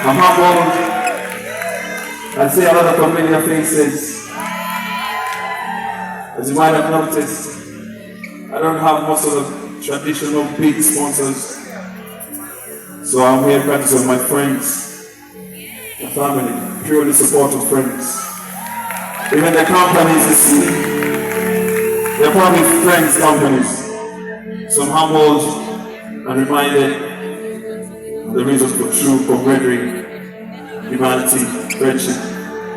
I'm humbled. I see a lot of familiar faces. As you might have noticed, I don't have most of the traditional big sponsors. So I'm here because of my friends, my family, purely supportive friends. Even the companies you see, they're probably friends companies. So I'm humbled and reminded of the reasons for true camaraderie, humanity, friendship,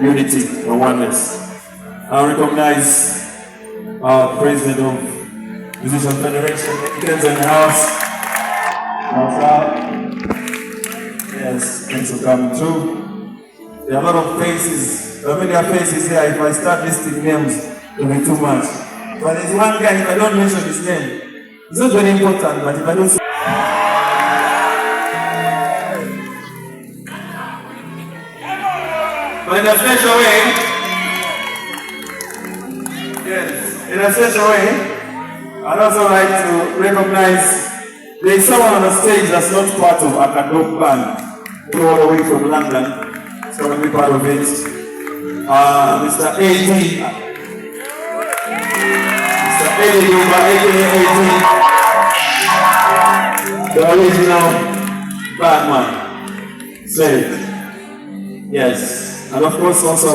unity, and oneness. I recognize our president of Musician Federation, Kyakozze in the house. Yes, thanks for coming through. There are a lot of faces, familiar faces here. If I start listing names, it will be too much. But there's one guy, if I don't mention his name, it's not very important, but if I don't say but in a special way, yes, in a special way, I'd also like to recognize there is someone on the stage that's not part of Academic Band, all the way from London. It's going to be part of it. Mr. A.D. Mr. Eyayimba, aka the original Batman. Say it. Yes. And of course also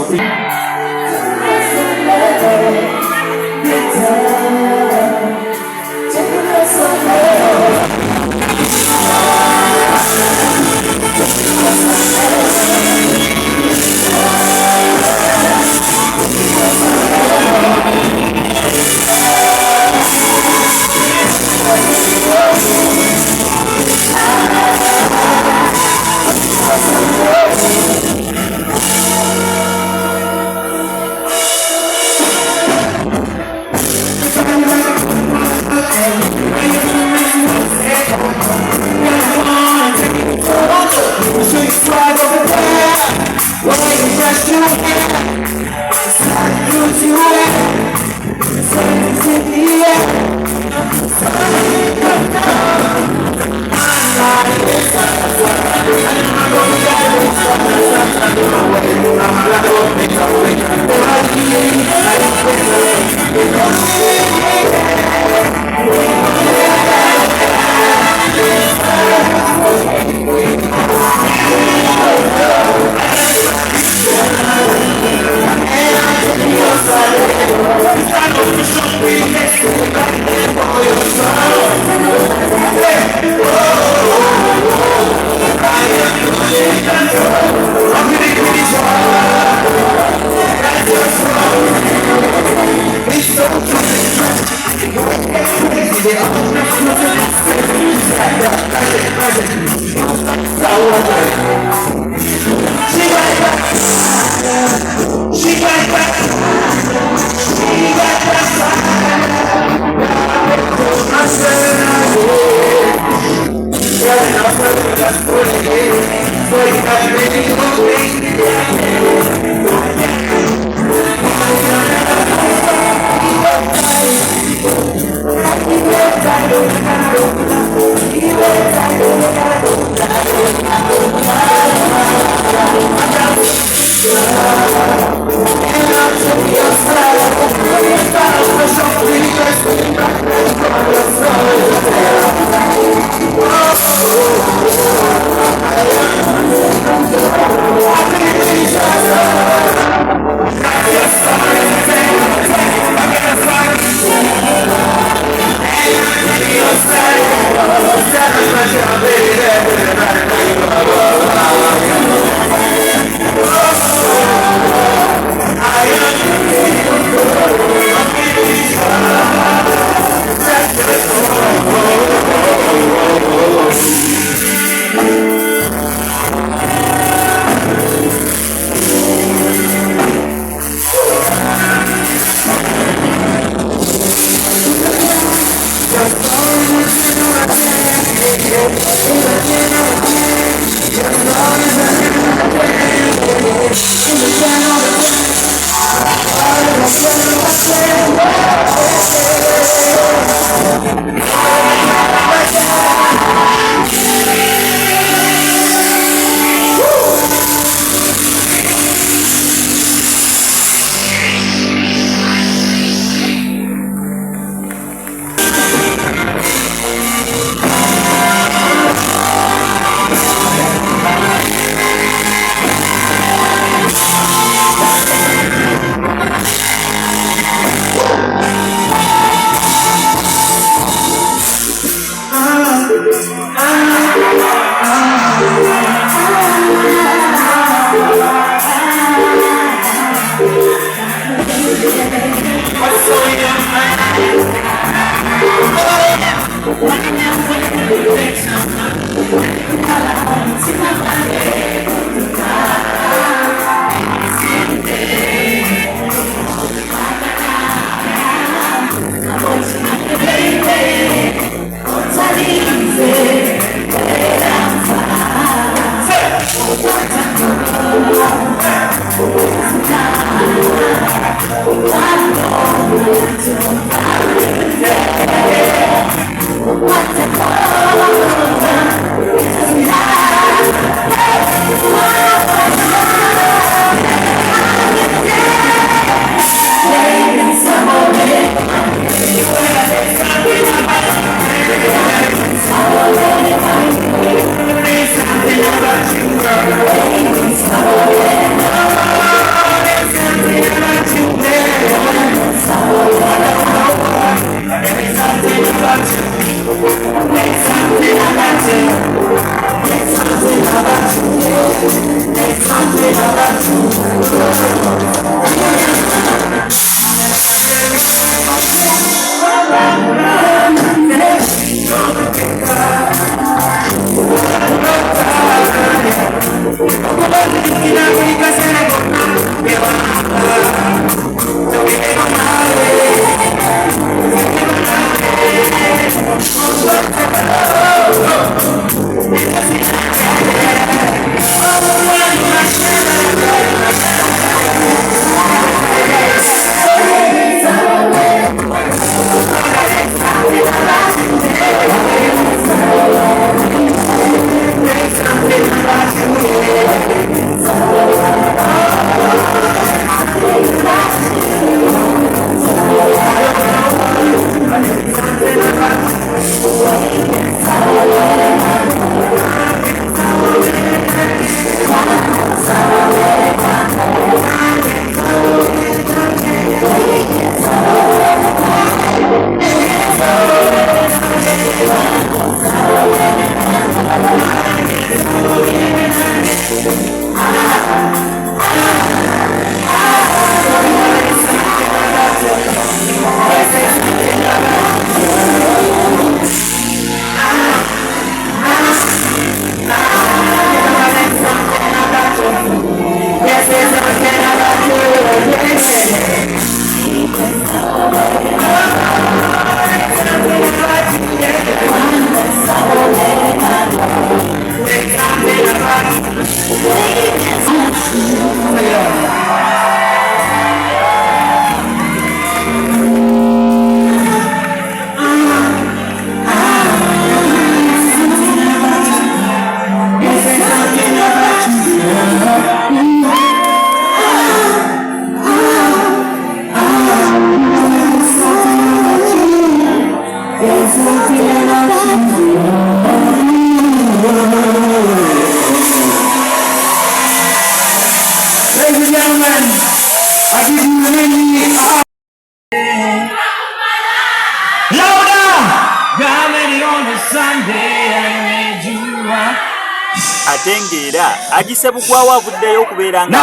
Atengeera agisebugwawo avuddeyo okubeera nga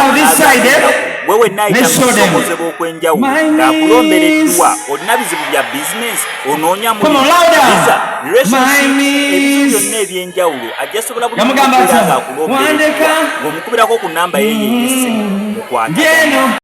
wewe naayita mu busoboze bw'okwenjawulo ng'akulombereddwa olina bizibu bya bizinesi onoonya muliza relationship ebizibu byonna ebyenjawulo ajasobola buli okubeera ng'akulombereddwa ng'omukubirako ku nnamba ye yeyise mukwatagana.